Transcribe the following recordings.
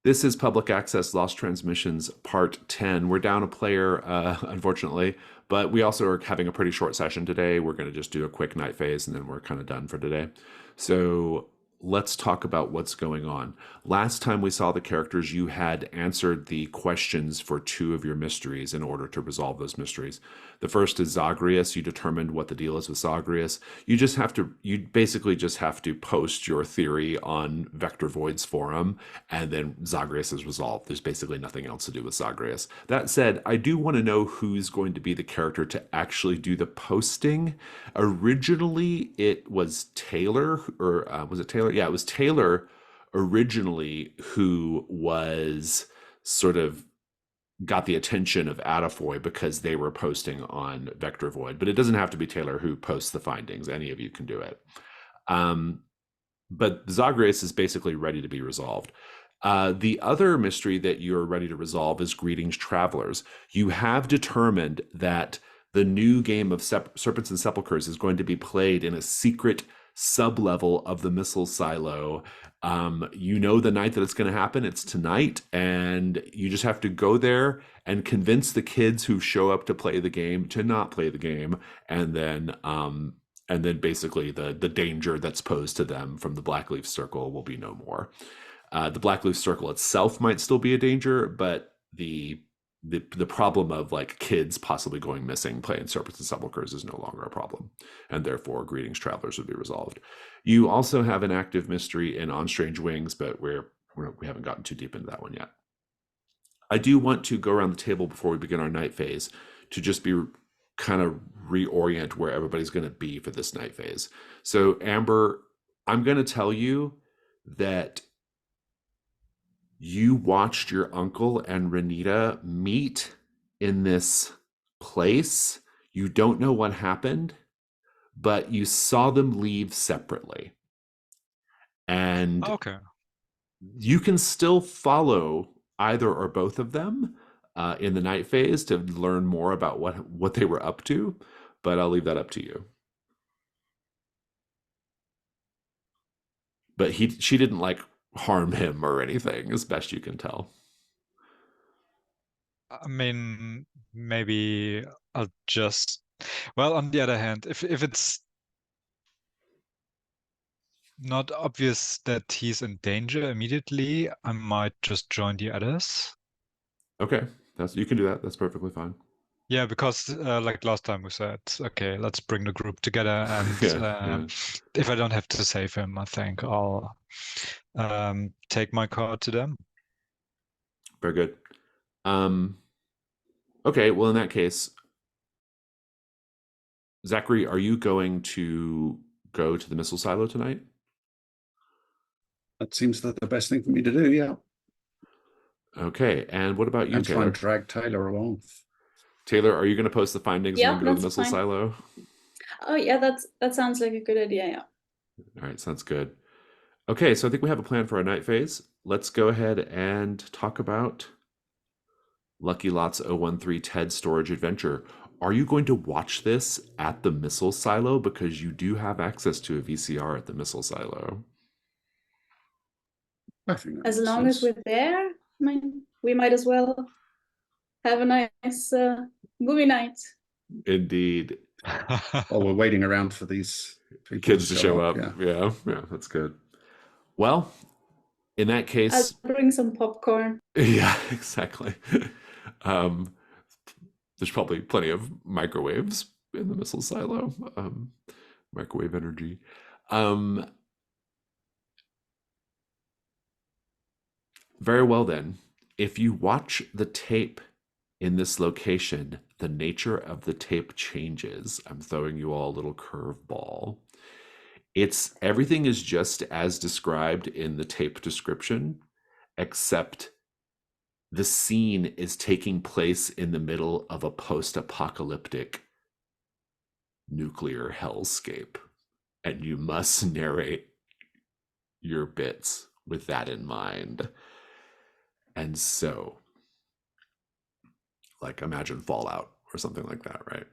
This is Public Access Lost Transmissions Part 10. We're down a player, unfortunately, but we also are having a pretty short session today. We're going to just do a quick night phase and then we're kind of done for today. So let's talk about what's going on. Last time we saw the characters, you had answered the questions for two of your mysteries in order to resolve those mysteries. The first is Zagreus. You determined what the deal is with Zagreus. You basically just have to post your theory on Vector Void's forum, and then Zagreus is resolved. There's basically nothing else to do with Zagreus. That said, I do want to know who's going to be the character to actually do the posting. Originally, it was Taylor, or was it Taylor? Yeah, it was Taylor originally who was sort of got the attention of Adafoy because they were posting on Vector Void. But it doesn't have to be Taylor who posts the findings. Any of you can do it. But Zagreus is basically ready to be resolved. The other mystery that you're ready to resolve is Greetings, Travelers. You have determined that the new game of Serpents and Sepulchers is going to be played in a secret sub-level of the missile silo. You know the night that it's going to happen. It's tonight, and you just have to go there and convince the kids who show up to play the game to not play the game, and then basically the danger that's posed to them from the Blackleaf Circle will be no more. The Blackleaf Circle itself might still be a danger, but the problem of like kids possibly going missing playing Serpents and Sepulchers is no longer a problem, and therefore Greetings, Travelers would be resolved. You also have an active mystery in On Strange Wings, but we haven't gotten too deep into that one yet. I do want to go around the table before we begin our night phase to just be kind of reorient where everybody's going to be for this night phase. So Amber, I'm going to tell you that you watched your uncle and Renita meet in this place. You don't know what happened, but you saw them leave separately. And Okay. you can still follow either or both of them in the night phase to learn more about what they were up to, but I'll leave that up to you. But she didn't like harm him or anything, as best you can tell. I mean, maybe I'll just. Well, on the other hand, if it's not obvious that he's in danger immediately, I might just join the others. Okay, you can do that. That's perfectly fine. Yeah, because like last time we said, okay, let's bring the group together, and Yeah, yeah. if I don't have to save him, I think I'll take my card to them. Very good. Um, okay, well, in that case, Zachary, are you going to go to the missile silo tonight? That seems the best thing for me to do, yeah. Okay, and what about you, And try and Taylor? drag Taylor along. Taylor, are you going to post the findings and Yeah, then go to the that's missile fine. silo? Oh yeah, that sounds like a good idea, yeah. All right, sounds good. Okay, so I think we have a plan for our night phase. Let's go ahead and talk about Lucky Lots 013 TED Storage Adventure. Are you going to watch this at the missile silo? Because you do have access to a VCR at the missile silo. I think that As makes long as sense. we're there, I mean, we might as well have a nice movie night. Indeed. While we're waiting around for these people Kids to show up. yeah. Yeah, that's good. Well, in that I'll case, bring some popcorn. yeah, exactly. Um, there's probably plenty of microwaves in the missile silo. Microwave energy. Very well then. If you watch the tape in this location, the nature of the tape changes. I'm throwing you all a little curveball. Everything is just as described in the tape description, except the scene is taking place in the middle of a post-apocalyptic nuclear hellscape, and you must narrate your bits with that in mind. And so, like, imagine Fallout or something like that, right?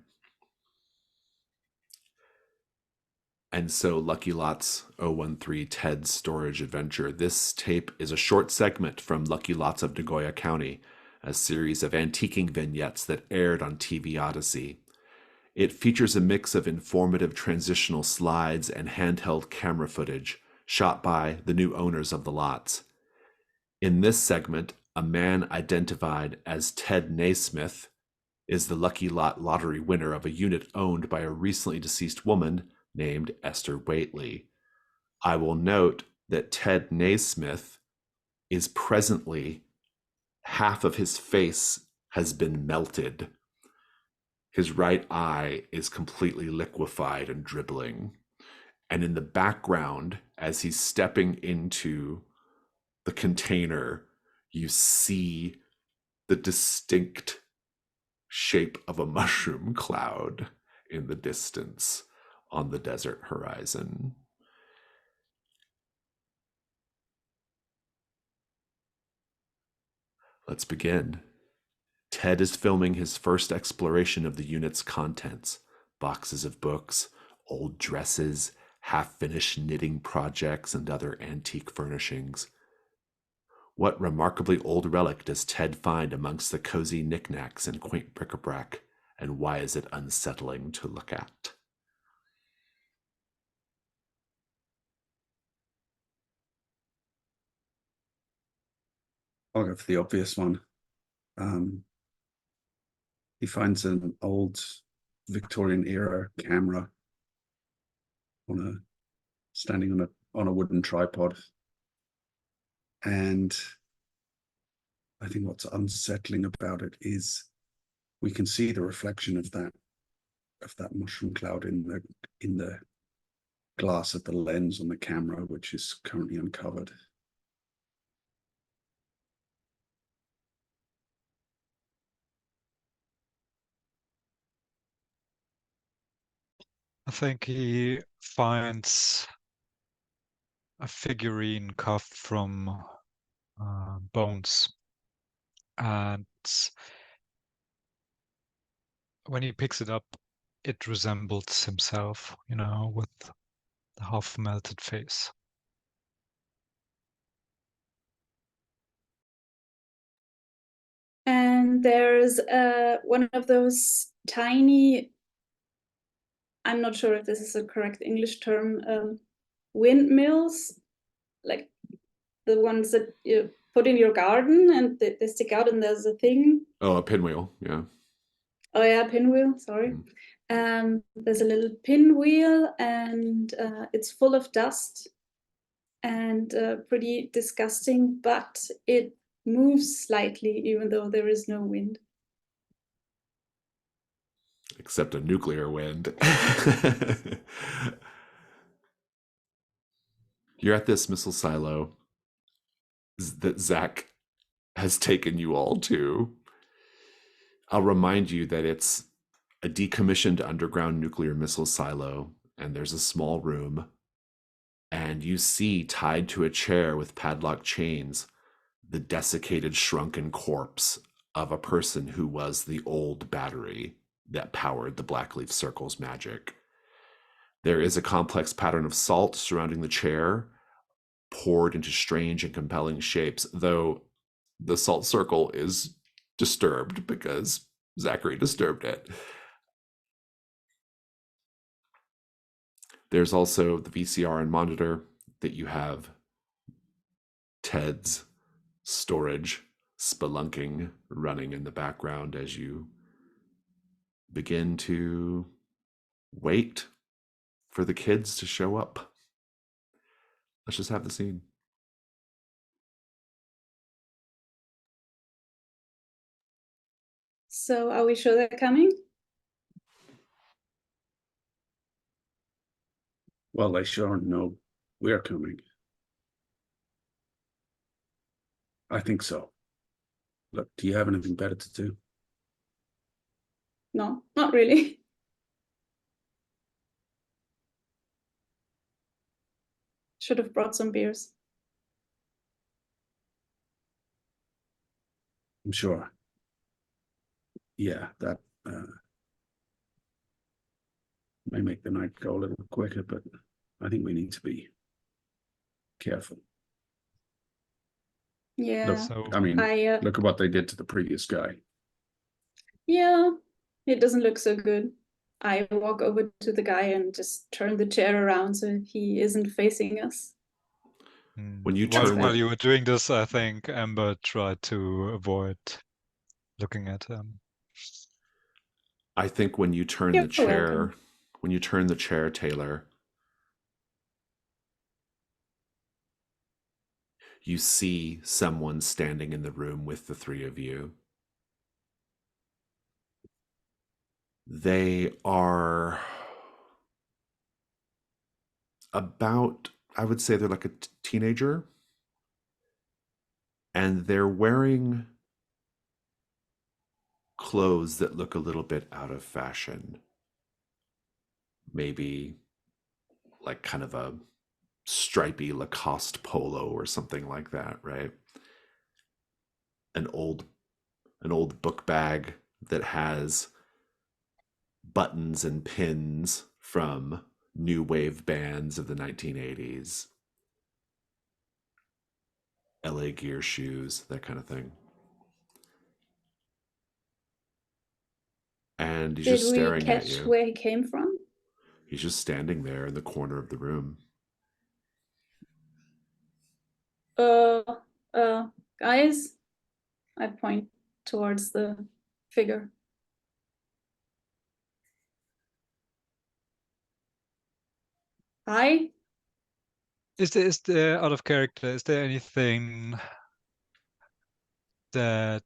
And so Lucky Lots 013 Ted's Storage Adventure. This tape is a short segment from Lucky Lots of Nagoya County, a series of antiquing vignettes that aired on TV Odyssey. It features a mix of informative transitional slides and handheld camera footage shot by the new owners of the lots. In this segment, a man identified as Ted Naismith is the Lucky Lot lottery winner of a unit owned by a recently deceased woman named Esther Waitley. I will note that Ted Naismith is presently, half of his face has been melted. His right eye is completely liquefied and dribbling. And in the background, as he's stepping into the container, you see the distinct shape of a mushroom cloud in the distance on the desert horizon. Let's begin. Ted is filming his first exploration of the unit's contents: boxes of books, old dresses, half-finished knitting projects, and other antique furnishings. What remarkably old relic does Ted find amongst the cozy knickknacks and quaint bric-a-brac, and why is it unsettling to look at? I'll go for the obvious one. He finds an old Victorian era camera standing on a wooden tripod. And I think what's unsettling about it is we can see the reflection of that mushroom cloud in the glass of the lens on the camera, which is currently uncovered. I think he finds a figurine carved from bones, and when he picks it up, it resembles himself, with the half melted face. And there's one of those tiny, I'm not sure if this is a correct English term, windmills, like the ones that you put in your garden and they stick out and there's a thing. Oh, a pinwheel, yeah. Oh yeah, pinwheel, sorry. There's a little pinwheel and it's full of dust and pretty disgusting, but it moves slightly even though there is no wind. Except a nuclear wind. You're at this missile silo that Zach has taken you all to. I'll remind you that it's a decommissioned underground nuclear missile silo, and there's a small room, and you see tied to a chair with padlock chains the desiccated, shrunken corpse of a person who was the old battery that powered the Blackleaf Circle's magic. There is a complex pattern of salt surrounding the chair, poured into strange and compelling shapes, though the salt circle is disturbed because Zachary disturbed it. There's also the VCR and monitor that you have Ted's storage spelunking running in the background as you begin to wait for the kids to show up. Let's just have the scene. So are we sure they're coming? Well, they sure know we're coming. I think so. Look, do you have anything better to do? No, not really. Should have brought some beers. I'm sure. Yeah, May make the night go a little quicker, but I think we need to be careful. Yeah. Look, So I mean, I look at what they did to the previous guy. yeah, it doesn't look so good. I walk over to the guy and just turn the chair around so he isn't facing us. When you while turn while the you were doing this, I think Amber tried to avoid looking at him. I think when you turn You're the chair, welcome. when you turn the chair, Taylor, you see someone standing in the room with the three of you. They are about, I would say they're like a teenager, and they're wearing clothes that look a little bit out of fashion. Maybe like kind of a stripy Lacoste polo or something like that, right? An old book bag that has buttons and pins from new wave bands of the 1980s. LA Gear shoes, that kind of thing. And he's Did just we staring at catch you. where he came from? He's just standing there in the corner of the room. Uh, guys, I point towards the figure. Hi. Is there out of character? Is there anything that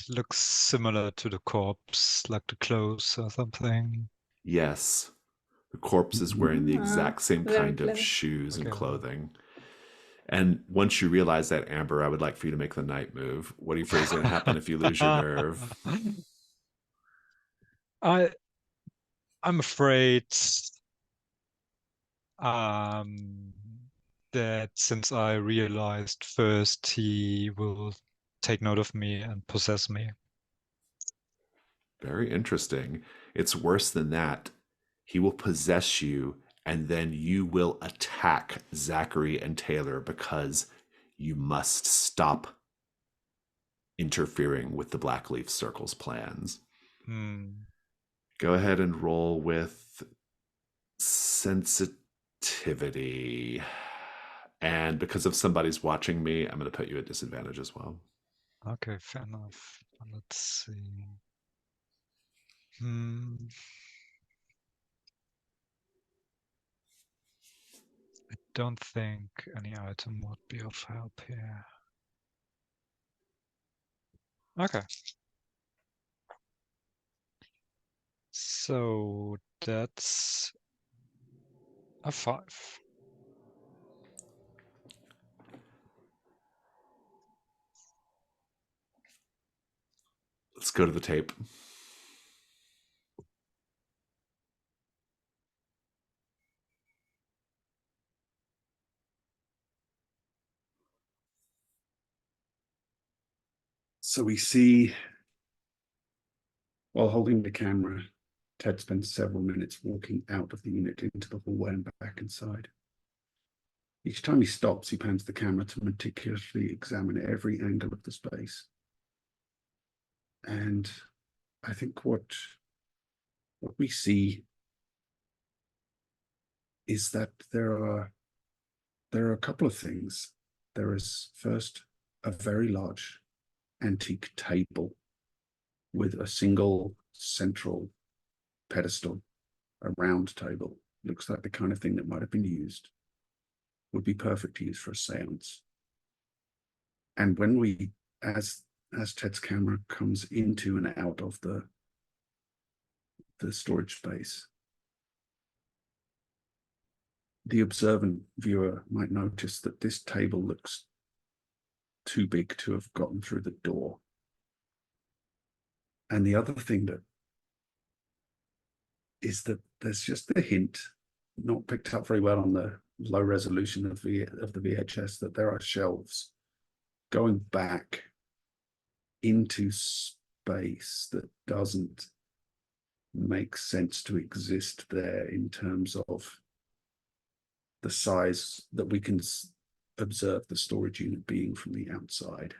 looks similar to the corpse, like the clothes or something? Yes, the corpse is wearing the exact same Very kind of clever. shoes and Okay. clothing. And once you realize that, Amber, I would like for you to make the night move. What do you fear is going to happen if you lose your nerve? I'm afraid um, that since I realized first, he will take note of me and possess me. Very interesting. It's worse than that. He will possess you, and then you will attack Zachary and Taylor because you must stop interfering with the Blackleaf Circle's plans. Go ahead and roll with sensitivity. And because of somebody's watching me, I'm going to put you at disadvantage as well. Okay, fair enough. Let's see. I don't think any item would be of help here. Okay. So that's a 5. Let's go to the tape. So we see, while holding the camera, Ted spends several minutes walking out of the unit into the hallway and back inside. Each time he stops, he pans the camera to meticulously examine every angle of the space. And I think what we see is that there are a couple of things. There is first a very large antique table with a single central pedestal, a round table. Looks like the kind of thing that might have been used. Would be perfect to use for a seance. And when we, as Ted's camera comes into and out of the storage space, the observant viewer might notice that this table looks too big to have gotten through the door. And the other thing that is that there's just a hint, not picked up very well on the low resolution of the VHS, that there are shelves going back into space that doesn't makes sense to exist there in terms of the size that we can observe the storage unit being from the outside.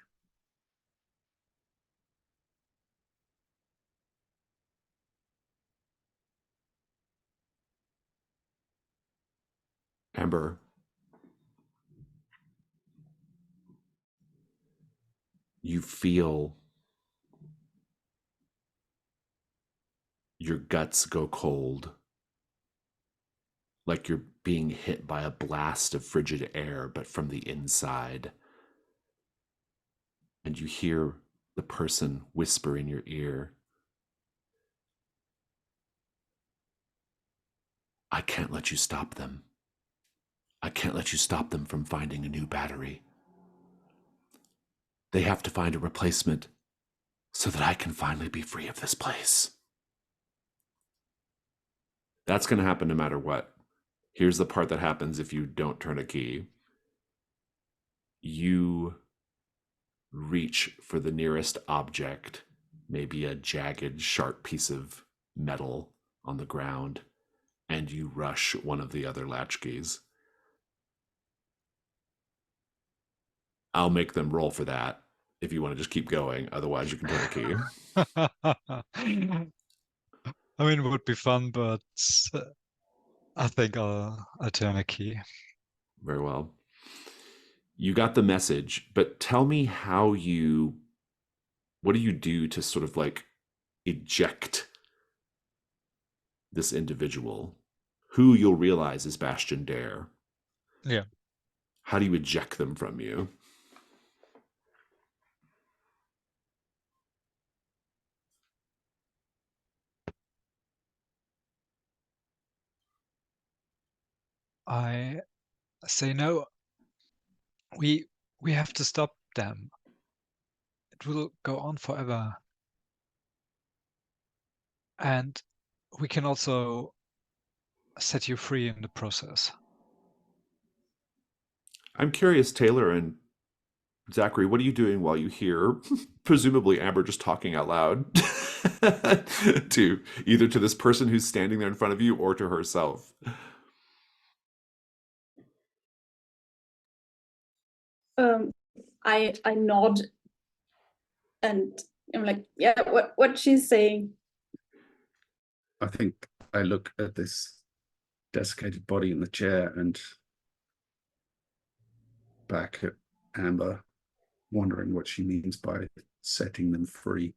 Amber, you feel your guts go cold, like you're being hit by a blast of frigid air, but from the inside. And you hear the person whisper in your ear, I can't let you stop them. I can't let you stop them from finding a new battery. They have to find a replacement so that I can finally be free of this place. That's going to happen no matter what. Here's the part that happens if you don't turn a key. You reach for the nearest object, maybe a jagged, sharp piece of metal on the ground, and you rush one of the other latchkeys. I'll make them roll for that if you want to just keep going. Otherwise, you can turn a key. I mean, it would be fun, but I think I'll turn a key. Very well. You got the message, but tell me what do you do to sort of like eject this individual who you'll realize is Bastion Dare? Yeah. How do you eject them from you? I say no. We have to stop them. It will go on forever. And we can also set you free in the process. I'm curious, Taylor and Zachary, what are you doing while you hear presumably Amber just talking out loud to either to this person who's standing there in front of you or to herself? I nod and I'm like, yeah, what she's saying. I think I look at this desiccated body in the chair and back at Amber, wondering what she means by setting them free.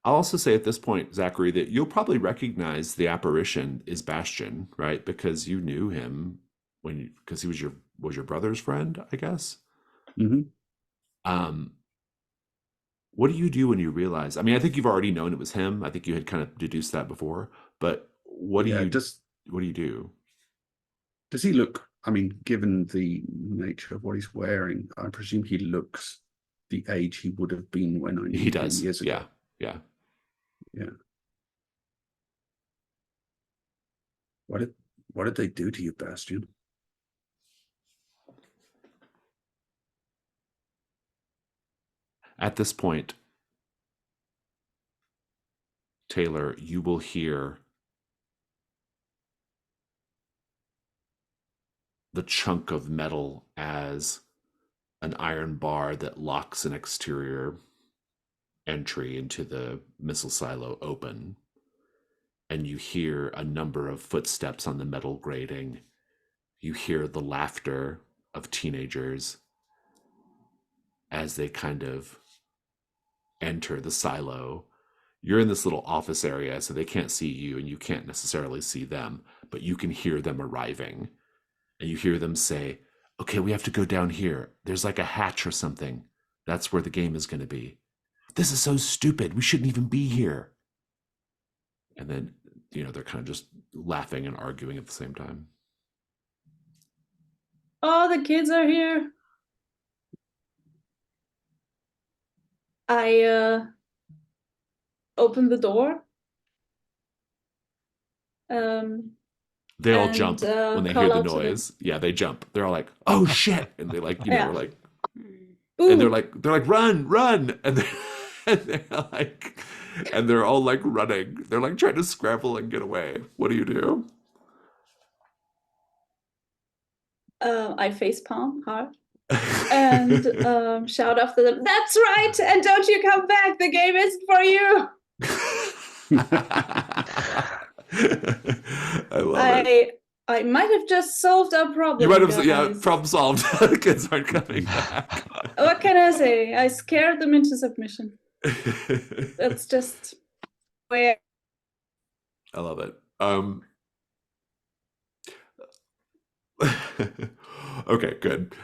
I'll also say at this point, Zachary, that you'll probably recognize the apparition is Bastion, right? Because you knew him because he was your brother's friend, I guess. Mm-hmm. What do you do when you realize? I mean, I think you've already known it was him. I think you had kind of deduced that before. But what do you do? Does he look? I mean, given the nature of what he's wearing, I presume he looks the age he would have been when I knew He does. him years ago. Yeah. What did they do to you, Bastion? At this point, Taylor, you will hear the chunk of metal as an iron bar that locks an exterior entry into the missile silo open. And you hear a number of footsteps on the metal grating. You hear the laughter of teenagers as they kind of enter the silo. You're in this little office area, so they can't see you and you can't necessarily see them, but you can hear them arriving. And you hear them say, okay, we have to go down here. There's like a hatch or something. That's where the game is going to be. This is so stupid. We shouldn't even be here. And then, they're kind of just laughing and arguing at the same time. Oh, the kids are here. I open the door. They all jump when they hear the noise. Yeah, they jump. They're all like, "Oh shit!" And they like, we're like, Ooh. and they're like, "Run!" And and they're all like running. They're like trying to scramble and get away. What do you do? I facepalm hard and shout after them, "That's right! And don't you come back! The game isn't for you!" I love it. I might have just solved our problem. You might have, guys. problem solved. The kids aren't coming back. What can I say? I scared them into submission. That's just where. I love it. Okay, good.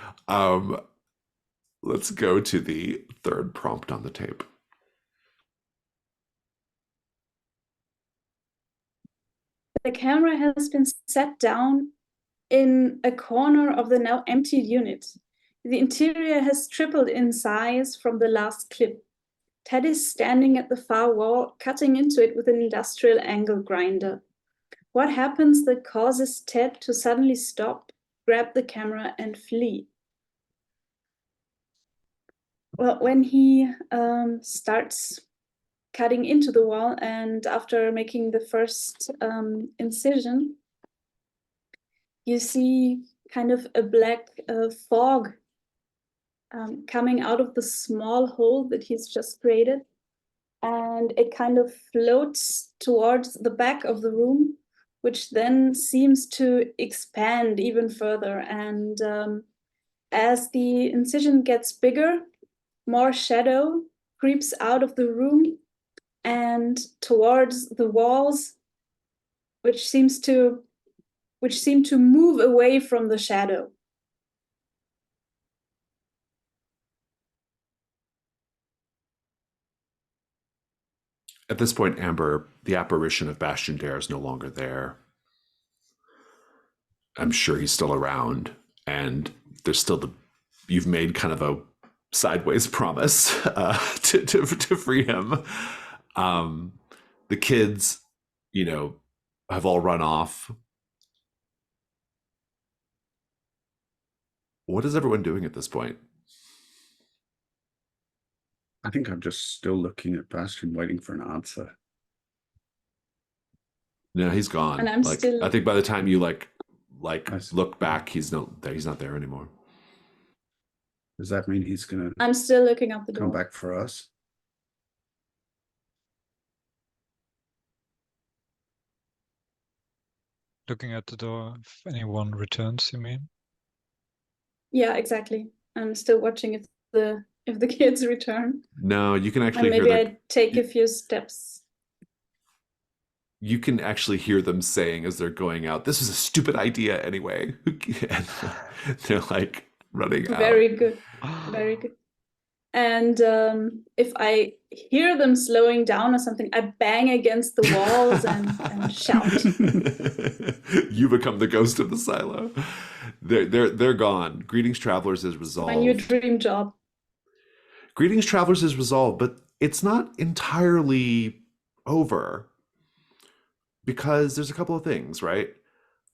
Let's go to the third prompt on the tape. The camera has been set down in a corner of the now emptied unit. The interior has tripled in size from the last clip. Ted is standing at the far wall, cutting into it with an industrial angle grinder. What happens that causes Ted to suddenly stop, grab the camera, and flee? Well, when he starts cutting into the wall, and after making the first incision, you see kind of a black fog coming out of the small hole that he's just created. And it kind of floats towards the back of the room, which then seems to expand even further. And as the incision gets bigger, more shadow creeps out of the room and towards the walls, which seem to move away from the shadow. At this point, Amber, the apparition of Bastion Dare is no longer there. I'm sure he's still around, and there's still you've made kind of a sideways promise to free him. The kids, have all run off. What is everyone doing at this point? I think I'm just still looking at Bastion, waiting for an answer. No, he's gone. And I'm still. I think by the time you look back, he's not there anymore. Does that mean he's gonna I'm still looking out the door. come back for us? Looking at the door, if anyone returns, you mean? Yeah, exactly. I'm still watching if the kids return. No, you can actually and maybe I take a few steps. You can actually hear them saying as they're going out, "This was a stupid idea anyway." And they're like running out. Very good. Very good. And if I hear them slowing down or something, I bang against the walls and shout. You become the ghost of the silo. They're gone. Greetings, Travelers is resolved. My new dream job. Greetings, Travelers is resolved, but it's not entirely over because there's a couple of things, right?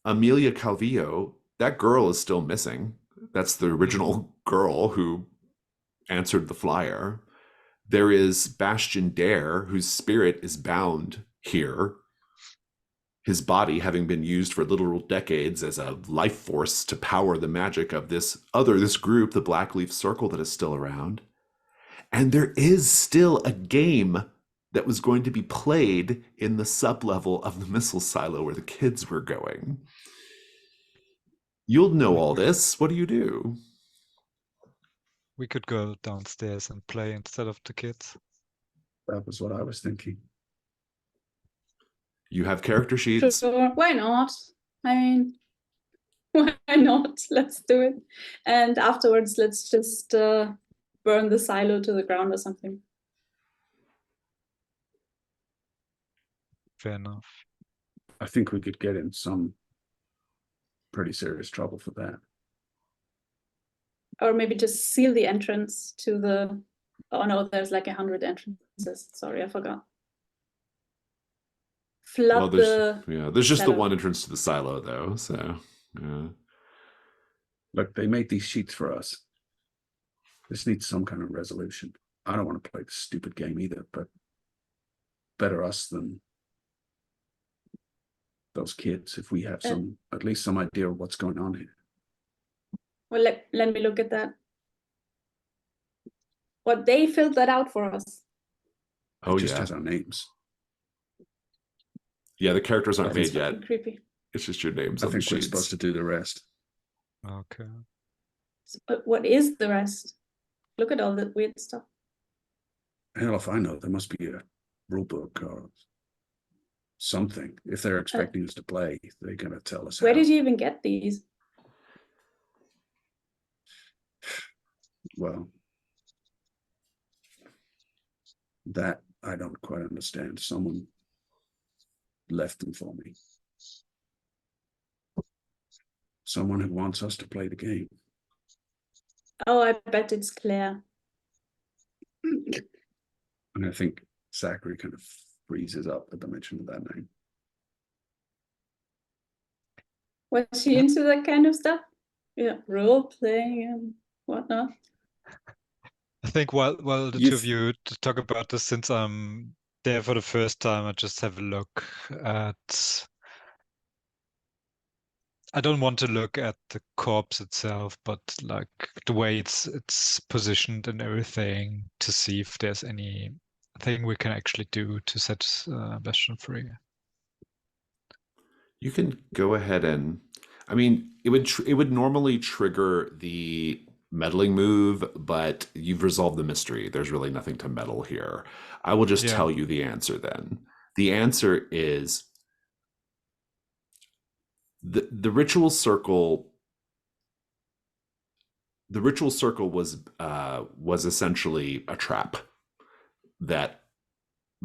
Amelia Calvillo, that girl is still missing. That's the original girl who answered the flyer. There is Bastion Dare, whose spirit is bound here. His body having been used for literal decades as a life force to power the magic of this group, the Blackleaf Circle, that is still around. And there is still a game that was going to be played in the sub-level of the missile silo where the kids were going. You'll know all this. What do you do? We could go downstairs and play instead of the kids. That was what I was thinking. You have character sheets. Sure, why not? I mean, why not? Let's do it. And afterwards, let's just burn the silo to the ground or something. Fair enough. I think we could get in some pretty serious trouble for that. Or maybe just seal the entrance to the... Oh no, there's like 100 entrances. Sorry, I forgot. Flood there's just silo. the one entrance to the silo, though. So, yeah. Look, they made these sheets for us. This needs some kind of resolution. I don't want to play this stupid game either, but better us than those kids if we have some at least some idea of what's going on here. Well, let me look at that. What they filled that out for us. Oh, It just yeah. has our names. Yeah, the characters aren't That's made yet. Fucking creepy. It's just your names I on the think we're sheets. supposed to do the rest. Okay. But what is the rest? Look at all that weird stuff. Hell if I know, there must be a rule book or something. If they're expecting us to play, they're gonna tell us Where how. did you even get these? Well, that I don't quite understand. Someone left them for me. Someone who wants us to play the game. Oh, I bet it's Claire. And I think Zachary kind of freezes up at the mention of that name. Was she into that kind of stuff? Yeah, role playing and whatnot. I think while the You two of you talk about this, since I'm there for the first time, I just have a look at. I don't want to look at the corpse itself, but like the way it's positioned and everything, to see if there's anything we can actually do to set Bastion free. You can go ahead and, I mean, it would normally trigger the meddling move, but you've resolved the mystery. There's really nothing to meddle here. I will just tell you the answer then. The answer is the ritual circle. The ritual circle was essentially a trap that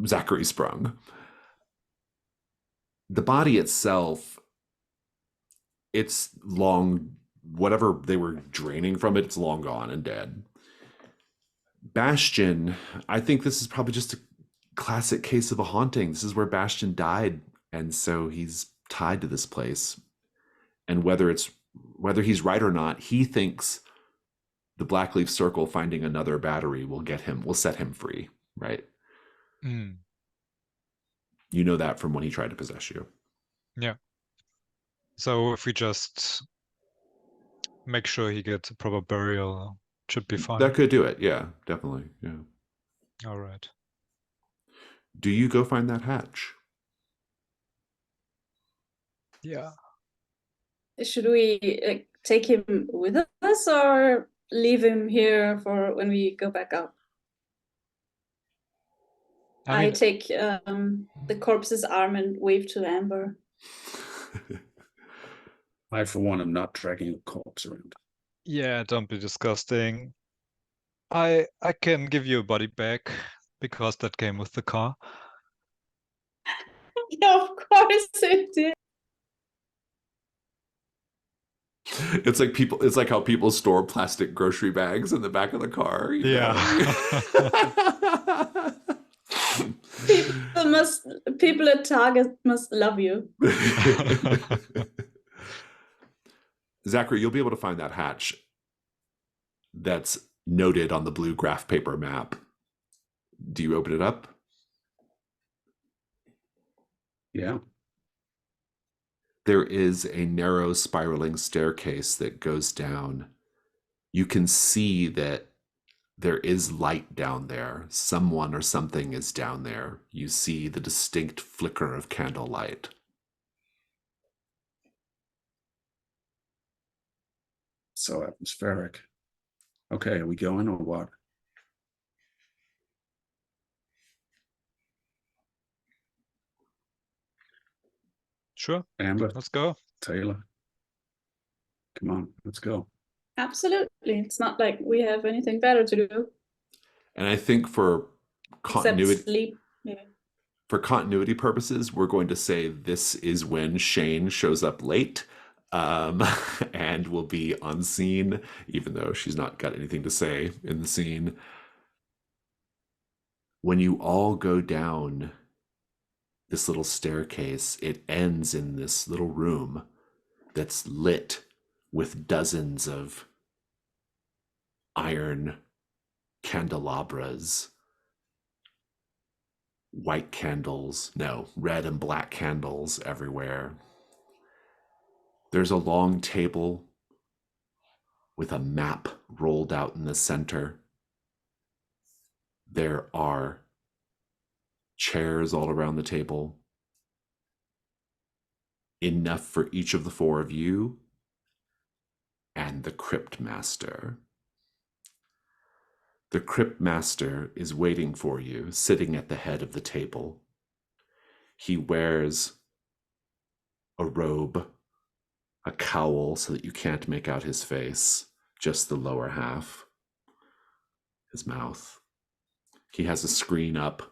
Zachary sprung. The body itself, it's long, whatever they were draining from it, it's long gone and dead. Bastion, I think this is probably just a classic case of a haunting. This is where Bastion died, and so he's tied to this place. And whether he's right or not, he thinks the Blackleaf Circle finding another battery will set him free, right? Mm. You know that from when he tried to possess you. Yeah. So if we just make sure he gets a proper burial, should be fine. That could do it. Yeah, definitely. Yeah. All right. Do you go find that hatch? Yeah. Should we take him with us or leave him here for when we go back up? I mean, take the corpse's arm and wave to Amber. I, for one, am not dragging a corpse around. yeah, don't be disgusting. I can give you a body bag because that came with the car. Yeah, of course it did. It's like how people store plastic grocery bags in the back of the car. Yeah. People at Target must love you. Zachary, you'll be able to find that hatch that's noted on the blue graph paper map. Do you open it up? Yeah. There is a narrow spiraling staircase that goes down. You can see that there is light down there. Someone or something is down there. You see the distinct flicker of candlelight. So atmospheric. Okay, are we going or what? Sure. Amber, Let's go. Taylor. Come on, let's go. Absolutely. It's not like we have anything better to do. And I think for continuity, except sleep, maybe. For continuity purposes, we're going to say this is when Shane shows up late and will be on scene, even though she's not got anything to say in the scene. When you all go down this little staircase, it ends in this little room that's lit with dozens of iron candelabras, white candles, no, red and black candles everywhere. There's a long table with a map rolled out in the center. There are chairs all around the table, enough for each of the four of you and the Crypt Master. The Crypt Master is waiting for you, sitting at the head of the table. He wears a robe, a cowl, so that you can't make out his face, just the lower half, his mouth. He has a screen up,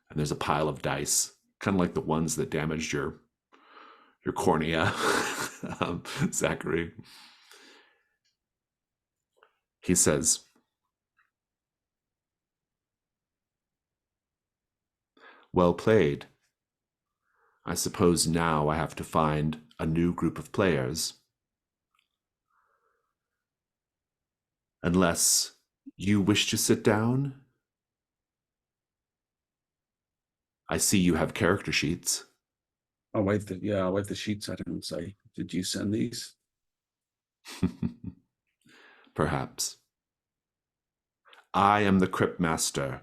and there's a pile of dice, kind of like the ones that damaged your cornea, Zachary. He says, "Well played. I suppose now I have to find a new group of players. Unless you wish to sit down? I see you have character sheets." I'll wave the sheets at him and say, "Did you send these?" Perhaps. I am the Crypt Master,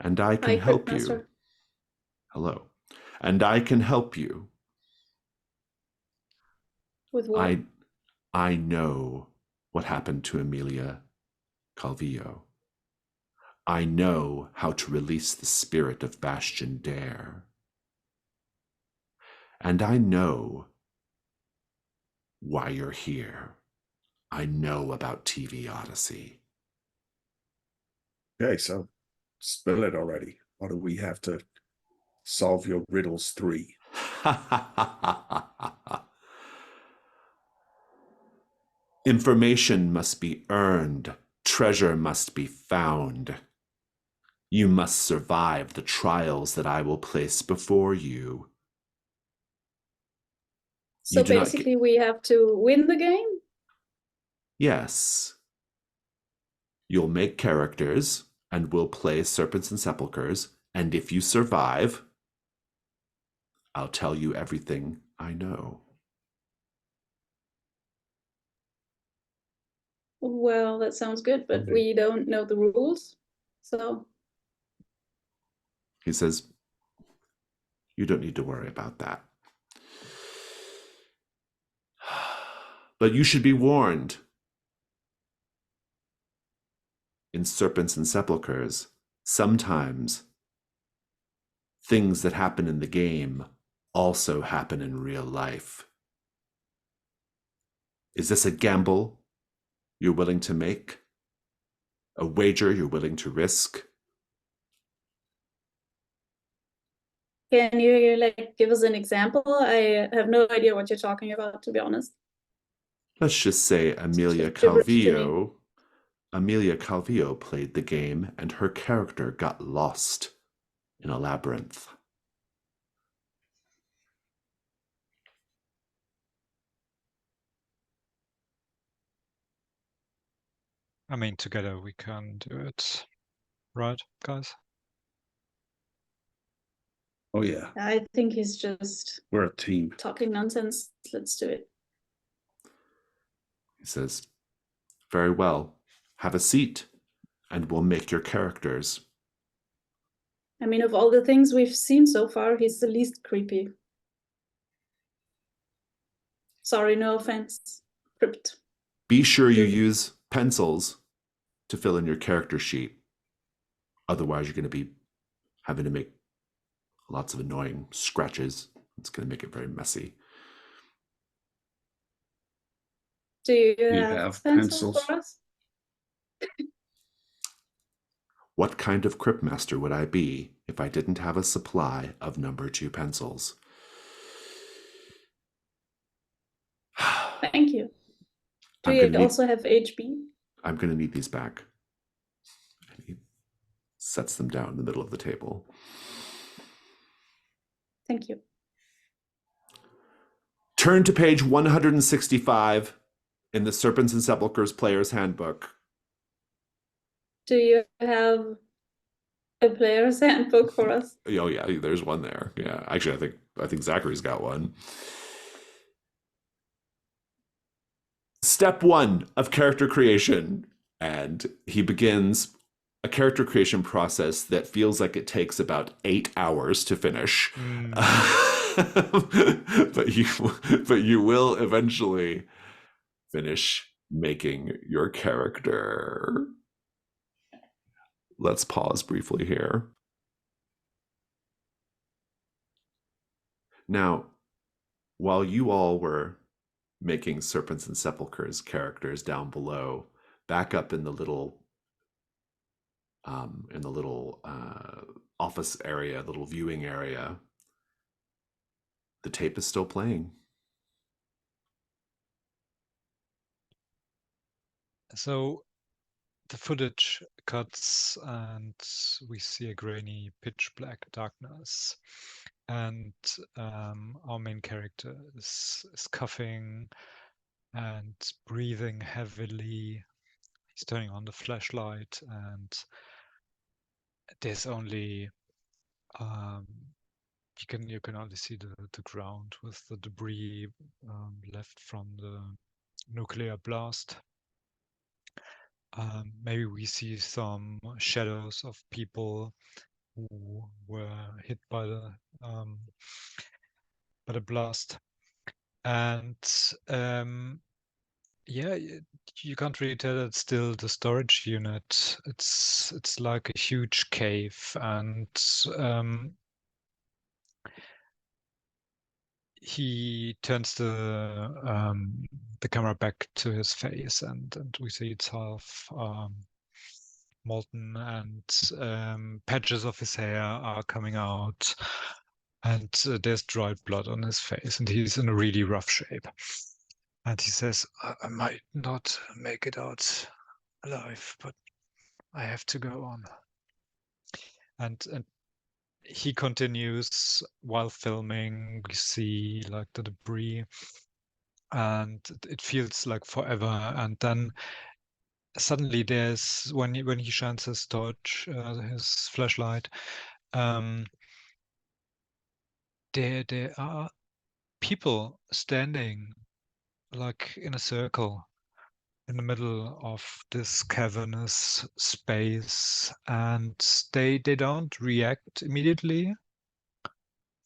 and I can Hi, help Crypt you. Master. Hello. And I can help you. With what? I know what happened to Amelia Calvillo. I know how to release the spirit of Bastion Dare. And I know why you're here. I know about TV Odyssey. Okay, so spill it already. Or do we have to solve your riddles 3? Information must be earned. Treasure must be found. You must survive the trials that I will place before you. So You do not basically, we have to win the game? Yes. You'll make characters, and we'll play Serpents and Sepulchers, and if you survive, I'll tell you everything I know. Well, that sounds good, but Okay. we don't know the rules. So, He says, you don't need to worry about that. But you should be warned. In Serpents and Sepulchers, sometimes things that happen in the game also happen in real life. Is this a gamble you're willing to make? A wager you're willing to risk? can you like give us an example? I have no idea what you're talking about, to be honest. Let's just say Just gibberish to me. Amelia Calvillo played the game and her character got lost in a labyrinth. I mean, together we can do it, right, guys? Oh yeah, I think he's just we're a team. talking nonsense. Let's do it. He says, very well, have a seat and we'll make your characters. I mean, of all the things we've seen so far, he's the least creepy. Sorry, no offense. Crypt. Be sure you Dude. use pencils to fill in your character sheet. Otherwise, you're going to be having to make lots of annoying scratches. It's going to make it very messy. Do you You have have pencils pencils? for us? What kind of Crypt Master would I be if I didn't have a supply of number 2 pencils? Thank you. Do you also have HB? I'm going to need these back. And he sets them down in the middle of the table. Thank you. Turn to page 165 in the Serpents and Sepulchers Player's Handbook. Do you have a player's handbook for us? Oh yeah, there's one there. Yeah, actually, I think Zachary's got one. Step 1 of character creation, and he begins a character creation process that feels like it takes about 8 hours to finish. But you will eventually finish making your character. Let's pause briefly here. Now, while you all were making Serpents and Sepulchers characters down below, back up in the little office area, little viewing area, the tape is still playing. So the footage cuts and we see a grainy pitch black darkness, and our main character is coughing and breathing heavily. He's turning on the flashlight, and there's only you can only see the ground with the debris left from the nuclear blast. Maybe we see some shadows of people who were hit by the blast, and yeah, you can't really tell. It's still the storage unit. It's like a huge cave, and he turns the camera back to his face, and we see it's half molten, and patches of his hair are coming out, and there's dried blood on his face, and he's in a really rough shape. And he says, I might not make it out alive, but I have to go on. And he continues while filming. We see like the debris, and it feels like forever. And then suddenly there's when he shines his torch, his flashlight, there are people standing like in a circle in the middle of this cavernous space, and they don't react immediately.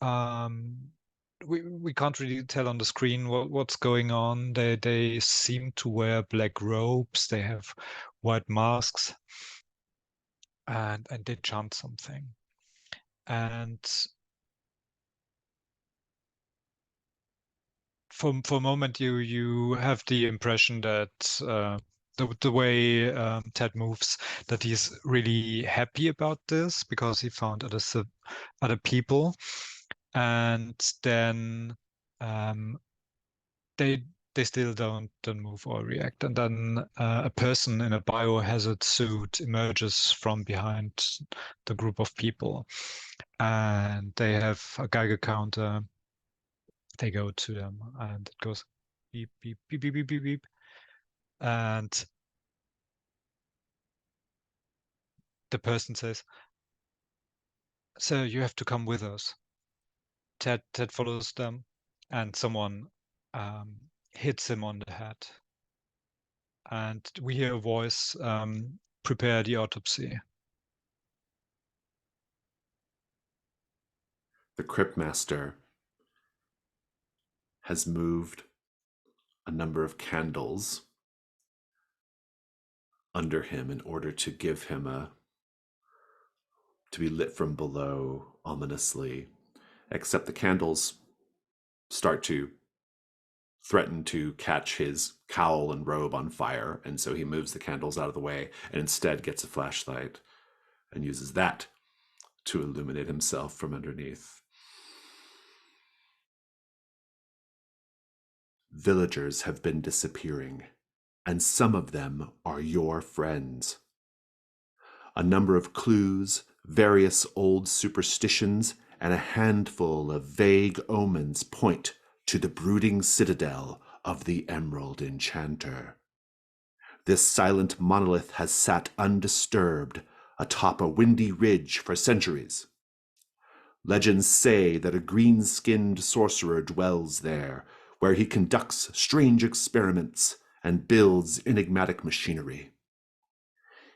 We can't really tell on the screen what's going on. They seem to wear black robes. They have white masks, and they chant something. And for a moment, you have the impression that the way Ted moves, that he's really happy about this because he found other people, and then they still don't move or react. And then a person in a biohazard suit emerges from behind the group of people, and they have a Geiger counter. They go to them, and it goes beep, beep, beep, beep, beep, beep, beep. And the person says, "So you have to come with us." Ted follows them, and someone hits him on the head. And we hear a voice, prepare the autopsy. The cryptmaster has moved a number of candles under him in order to give him to be lit from below ominously, except the candles start to threaten to catch his cowl and robe on fire, and so he moves the candles out of the way and instead gets a flashlight and uses that to illuminate himself from underneath. Villagers have been disappearing, and some of them are your friends. A number of clues, various old superstitions, and a handful of vague omens point to the brooding citadel of the Emerald Enchanter. This silent monolith has sat undisturbed atop a windy ridge for centuries. Legends say that a green-skinned sorcerer dwells there, where he conducts strange experiments and builds enigmatic machinery.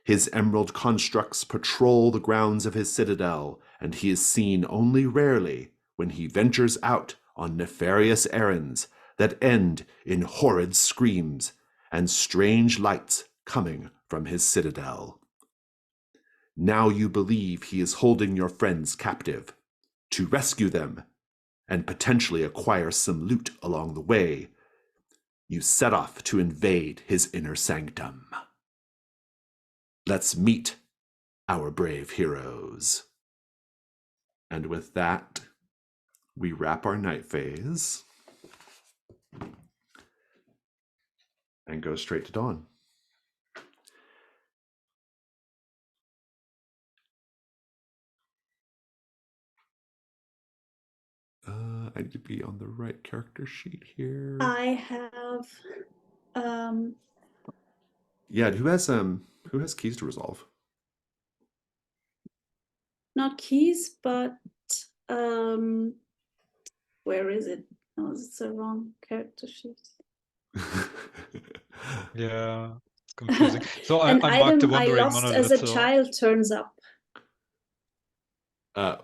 His emerald constructs patrol the grounds of his citadel, and he is seen only rarely when he ventures out on nefarious errands that end in horrid screams and strange lights coming from his citadel. Now you believe he is holding your friends captive. To rescue them and potentially acquire some loot along the way, you set off to invade his inner sanctum. Let's meet our brave heroes. And with that, we wrap our night phase and go straight to dawn. I need to be on the right character sheet here. I have Yeah, who has keys to resolve? not keys, but where is it? Oh, it's the wrong character sheet. Yeah, it's confusing. So An I marked the item I Wandering lost Monolith. as a so child turns up.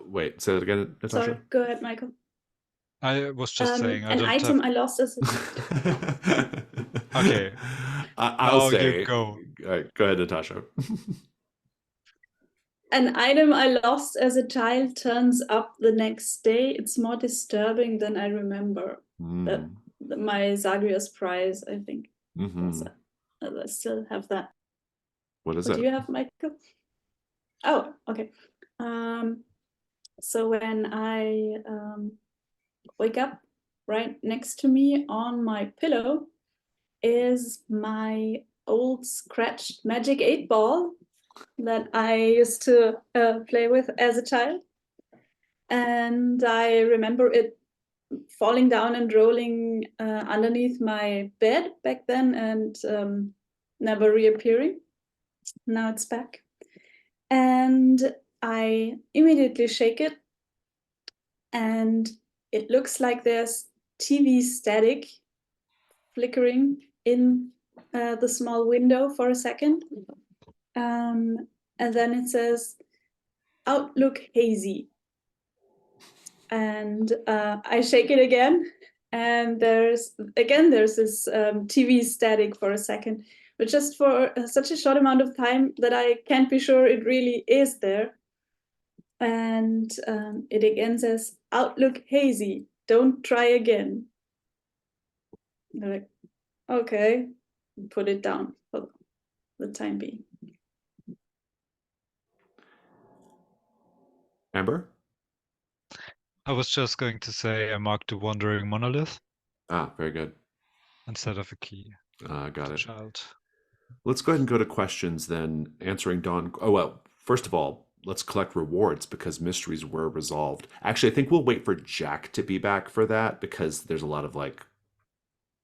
Wait, say that again, Natasha. Sorry, go ahead, Michael. I was just saying I An don't item have. I lost as a Okay. I'll Now say. you go. Go ahead, Natasha. An item I lost as a child turns up the next day. It's more disturbing than I remember. That my Zagreus prize, I think. Was that. I still have that. What is What it? do you have, Michael? Oh, okay. So when I wake up, right next to me on my pillow is my old scratched magic 8-ball that I used to play with as a child. And I remember it falling down and rolling underneath my bed back then and never reappearing. Now it's back. And I immediately shake it, and it looks like there's TV static flickering in the small window for a second. And then it says, "Outlook hazy." And I shake it again, and there's this TV static for a second, but just for such a short amount of time that I can't be sure it really is there. And it again says, "Outlook hazy, don't try again." I'm like, okay, put it down for the time being. Amber? I was just going to say I marked the Wandering Monolith Very good. instead of a key. Got it. Child. Let's go ahead and go to questions then. Answering Dawn. Oh, well, first of all, let's collect rewards because mysteries were resolved. Actually, I think we'll wait for Jack to be back for that because there's a lot of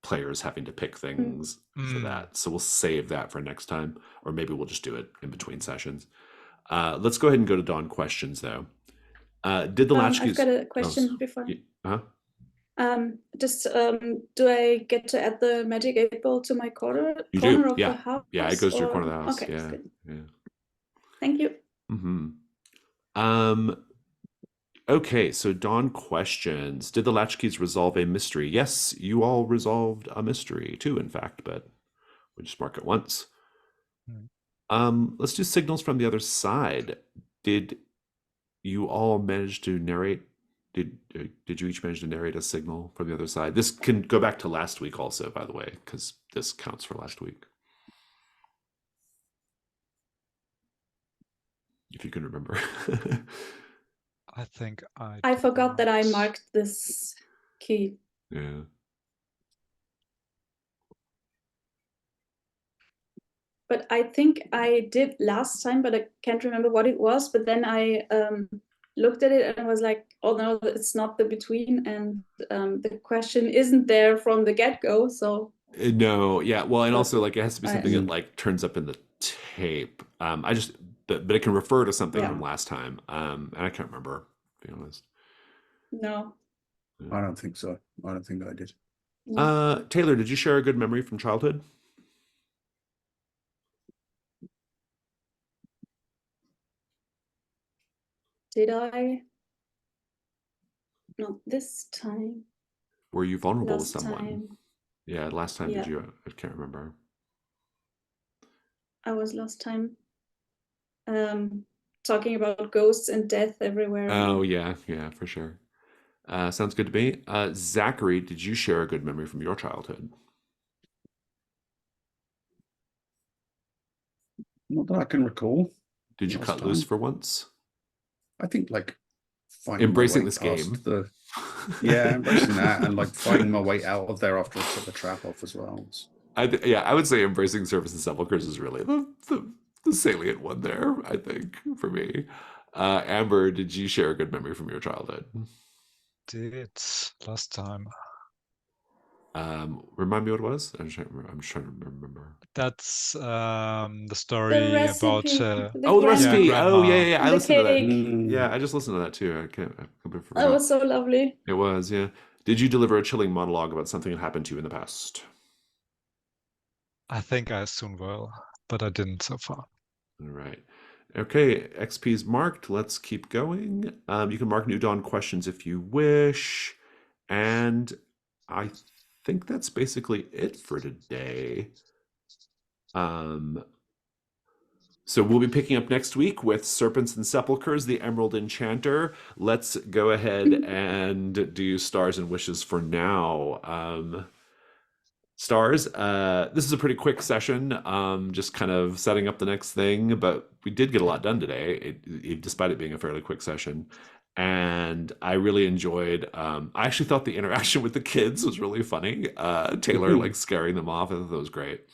players having to pick things for that. So we'll save that for next time, or maybe we'll just do it in between sessions. Let's go ahead and go to Dawn questions though. Did the latchkeys? I've got a question before. Huh? Do I get to add the magic 8-ball to my corner of the house? Yeah, it goes to your corner of the house. Okay, yeah. good. Yeah. Thank you. Okay, so Dawn questions. Did the latchkeys resolve a mystery? Yes, you all resolved a mystery too, in fact, but we'll just mark it once. Let's do signals from the other side. Did you all manage to narrate? Did you each manage to narrate a signal from the other side? This can go back to last week also, by the way, because this counts for last week. If you can remember. I think I forgot that I marked this key. Yeah. But I think I did last time, but I can't remember what it was. But then I looked at it and was like, oh no, it's not the between. And the question isn't there from the get-go. So No, yeah. Well, and But also like it has to be something that like turns up in the tape. But it can refer to something Yeah. from last time. And I can't remember, to be honest. No. I don't think so. I don't think I did. No. Taylor, did you share a good memory from childhood? Did I? Not this time. Were you vulnerable with Last someone? time. Yeah, last time did Yeah. you? I can't remember. I was last time. Talking about ghosts and death everywhere. Oh yeah, yeah, for sure. Sounds good to me. Zachary, did you share a good memory from your childhood? Not that I can recall. Did you Last cut loose time. for once? I think like finding my Embracing way this past game. the yeah, embracing that and like fighting my way out of there after I took the trap off as well. Yeah, I would say embracing Serpents and Sepulchers is really the salient one there, I think, for me. Amber, did you share a good memory from your childhood? Did last time. Remind me what it was? I'm just trying to remember. That's the The story about recipe. Oh, the recipe. grandma. Oh, yeah. I The listened to that. cake. Yeah, I just listened to that too. I completely That forgot. was so lovely. It was, yeah. Did you deliver a chilling monologue about something that happened to you in the past? I think I soon will, but I didn't so far. All right. Okay, XP's marked. Let's keep going. You can mark New Dawn questions if you wish. And I think that's basically it for today. So we'll be picking up next week with Serpents and Sepulchers, the Emerald Enchanter. Let's go ahead and do Stars and Wishes for now. Stars, this is a pretty quick session, just kind of setting up the next thing, but we did get a lot done today, despite it being a fairly quick session. And I really enjoyed, I actually thought the interaction with the kids was really funny. Taylor like scaring them off, I thought that was great.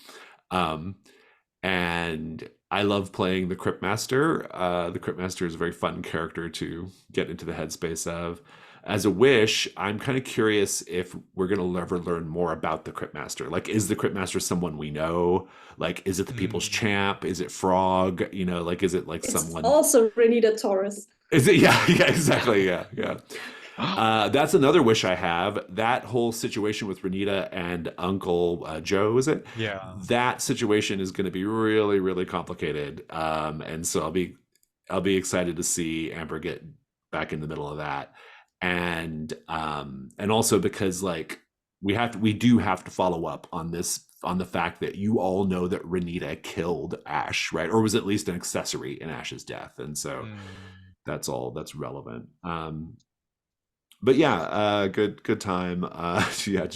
And I love playing the Crypt Master. The Crypt Master is a very fun character to get into the headspace of. As a wish, I'm kind of curious if we're going to ever learn more about the Crypt Master. Like, is the Crypt Master someone we know? Like, is it the People's Champ? Is it Frog? You know, like, is it like It's someone? also Renita Torres. Is it? Yeah, yeah, exactly. Yeah, yeah. That's another wish I have. That whole situation with Renita and Uncle Joe, is it? Yeah. That situation is going to be really, really complicated. And so I'll be excited to see Amber get back in the middle of that. And also because like we do have to follow up on the fact that you all know that Renita killed Ash, right? Or was at least an accessory in Ash's death. And so that's all that's relevant. But yeah, good time. Yeah,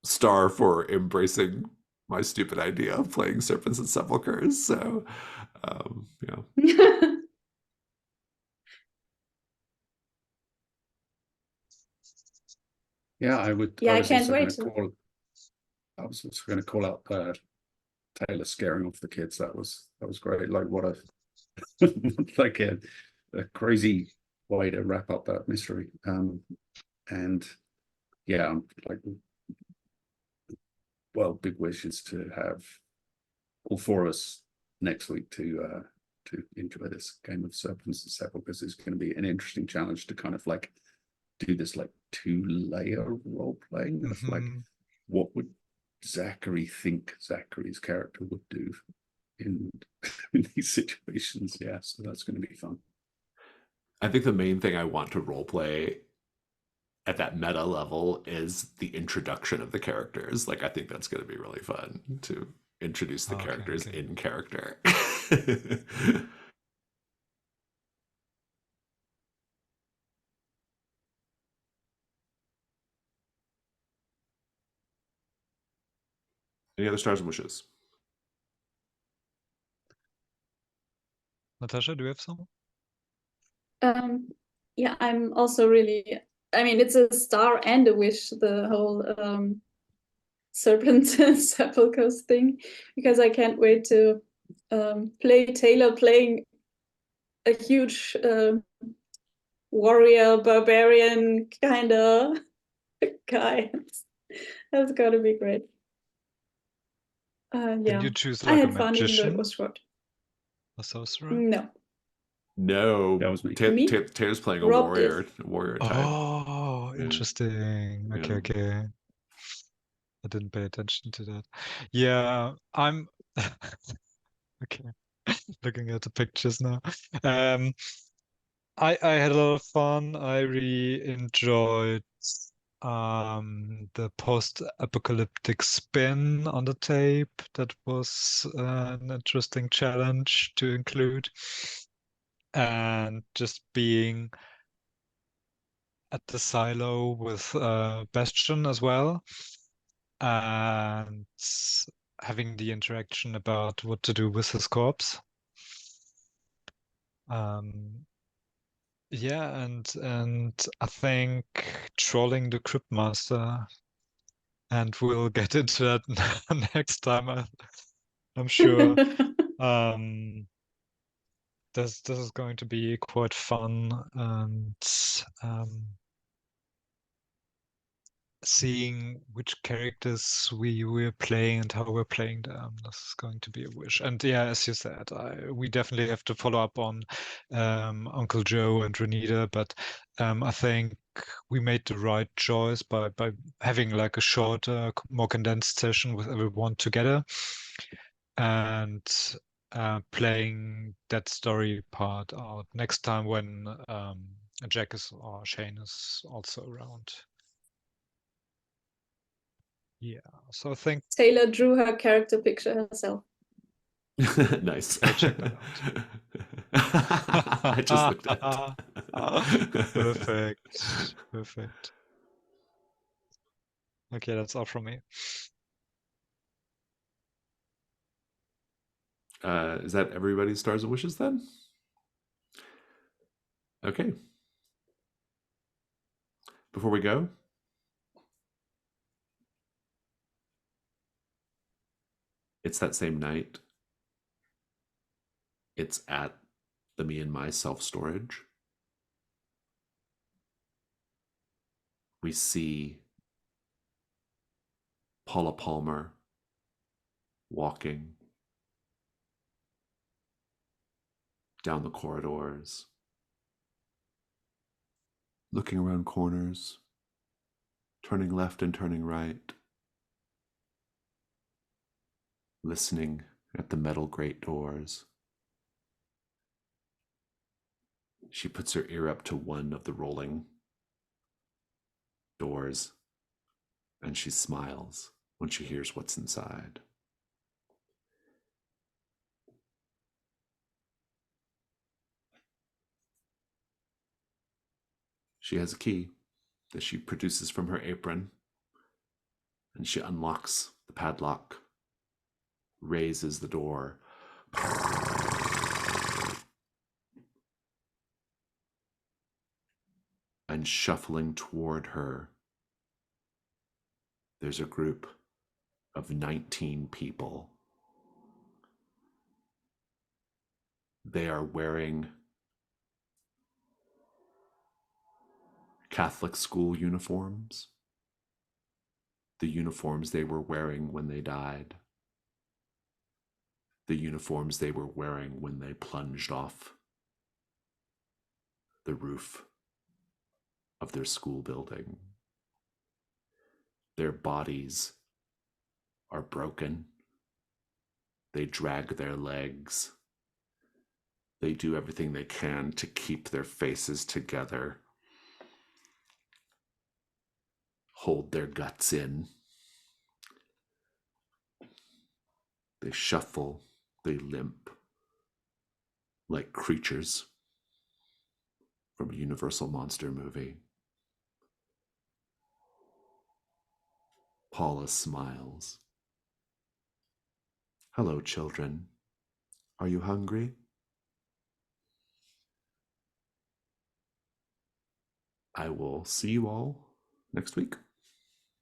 star for embracing my stupid idea of playing Serpents and Sepulchers. So, yeah. Yeah, I would. Yeah, I was can't also wait. I was also going to call out Taylor scaring off the kids. That was great. Like what a like a crazy way to wrap up that mystery. And yeah, like well, big wishes to have all four of us next week to enjoy this game of Serpents and Sepulchres. It's going to be an interesting challenge to kind of like do this like 2-layer role playing of like what would Zachary think Zachary's character would do in these situations. Yeah, so that's going to be fun. I think the main thing I want to role play at that meta level is the introduction of the characters. Like I think that's going to be really fun to introduce the characters in character. Any other stars and wishes? Natasha, do you have some? Yeah, I'm also really, I mean, it's a star and a wish, the whole Serpents and Sepulchres thing, because I can't wait to play Taylor playing a huge warrior, barbarian kind of guy. That's gotta be great. Did Yeah, you choose I like a had fun even though it magician, was short. a sorcerer? No, No, That was me. Me? Taylor's playing a Rob warrior, is. a warrior type. Oh, Yeah. interesting. Okay, Yeah. okay. I didn't pay attention to that. Yeah, I'm okay. Looking at the pictures now. I had a lot of fun. I really enjoyed the post-apocalyptic spin on the tape. That was an interesting challenge to include. And just being at the silo with Bastion as well, and having the interaction about what to do with his corpse. Yeah, and I think trolling the Crypt Master, and we'll get into that next time. I'm sure. This is going to be quite fun, and seeing which characters we're playing and how we're playing them. This is going to be a wish. And yeah, as you said, we definitely have to follow up on Uncle Joe and Renita, but I think we made the right choice by having like a shorter, more condensed session with everyone together and playing that story part out next time when Jack is or Shane is also around. Yeah, so I think Taylor drew her character picture herself. Nice. I'll check that I just looked at out. it. Perfect. Perfect. Okay, that's all from me. Is that everybody's stars and wishes then? Okay. Before we go, it's that same night. It's at the Me and My self-storage. We see Paula Palmer walking down the corridors, looking around corners, turning left and turning right, listening at the metal grate doors. She puts her ear up to one of the rolling doors, and she smiles when she hears what's inside. She has a key that she produces from her apron, and she unlocks the padlock, raises the door, and shuffling toward her, there's a group of 19 people. They are wearing Catholic school uniforms, the uniforms they were wearing when they died, the uniforms they were wearing when they plunged off the roof of their school building. Their bodies are broken. They drag their legs. They do everything they can to keep their faces together, hold their guts in. They shuffle, they limp like creatures from a Universal monster movie. Paula smiles. Hello, children. Are you hungry? I will see you all next week.